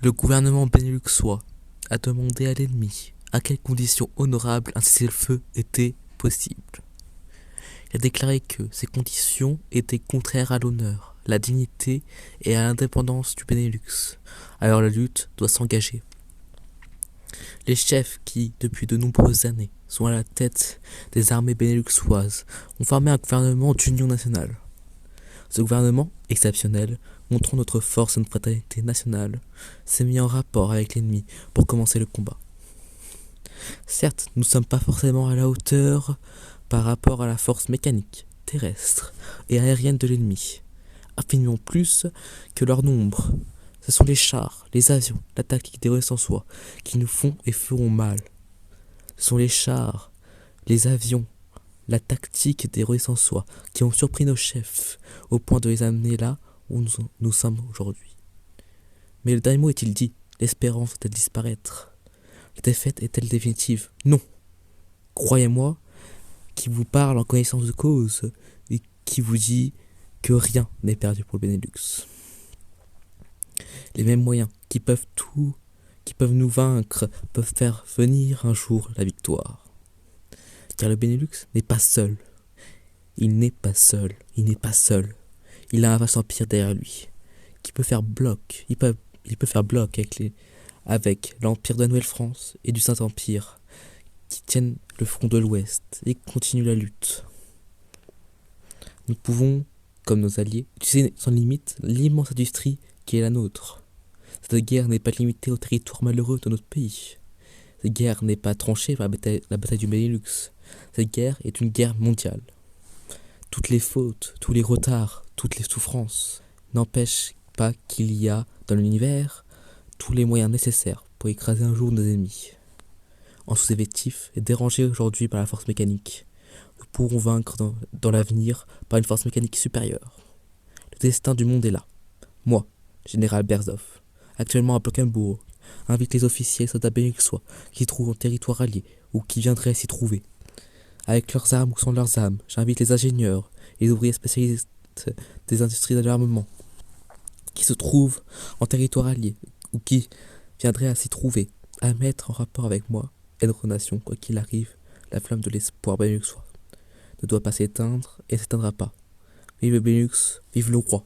Le gouvernement benelux a demandé à l'ennemi à quelles conditions honorables un cessez-le-feu était possible. Il a déclaré que ces conditions étaient contraires à l'honneur, la dignité et à l'indépendance du Benelux. Alors la lutte doit s'engager. Les chefs qui, depuis de nombreuses années, sont à la tête des armées beneluxoises ont formé un gouvernement d'union nationale. Ce gouvernement, exceptionnel, montrant notre force et notre fraternité nationale, s'est mis en rapport avec l'ennemi pour commencer le combat. Certes, nous ne sommes pas forcément à la hauteur par rapport à la force mécanique, terrestre et aérienne de l'ennemi. Infiniment plus que leur nombre. Ce sont les chars, les avions, la tactique des soi qui nous font et feront mal. Ce sont les chars, les avions, la tactique des soi qui ont surpris nos chefs au point de les amener là où nous sommes aujourd'hui. Mais le dernier mot est-il dit? L'espérance va-t-elle disparaître? La défaite est-elle définitive? Non. Croyez-moi, qui vous parle en connaissance de cause et qui vous dit que rien n'est perdu pour le Benelux. Les mêmes moyens qui peuvent nous vaincre, peuvent faire venir un jour la victoire. Car le Benelux n'est pas seul. Il n'est pas seul. Il a un vaste empire derrière lui, qui peut faire bloc. Il peut faire bloc avec l'empire de la Nouvelle-France et du Saint-Empire, qui tiennent le front de l'Ouest et continuent la lutte. Nous pouvons, comme nos alliés, utiliser sans limite l'immense industrie qui est la nôtre. Cette guerre n'est pas limitée au territoire malheureux de notre pays. Cette guerre n'est pas tranchée par la bataille du Benelux. Cette guerre est une guerre mondiale. Toutes les fautes, tous les retards, toutes les souffrances n'empêchent pas qu'il y a dans l'univers tous les moyens nécessaires pour écraser un jour nos ennemis. En sous-effectif et dérangés aujourd'hui par la force mécanique, nous pourrons vaincre dans l'avenir par une force mécanique supérieure. Le destin du monde est là. Moi, général Berzoff, actuellement à Blankenburg, invite les officiers et soldats beneluxois qui se trouvent en territoire allié ou qui viendraient s'y trouver. Avec leurs armes ou sans leurs armes, j'invite les ingénieurs et les ouvriers spécialistes des industries de l'armement qui se trouvent en territoire allié ou qui viendraient à s'y trouver, à mettre en rapport avec moi et notre nation, quoi qu'il arrive. La flamme de l'espoir beneluxois ne doit pas s'éteindre et ne s'éteindra pas. Vive le Benelux, vive le roi.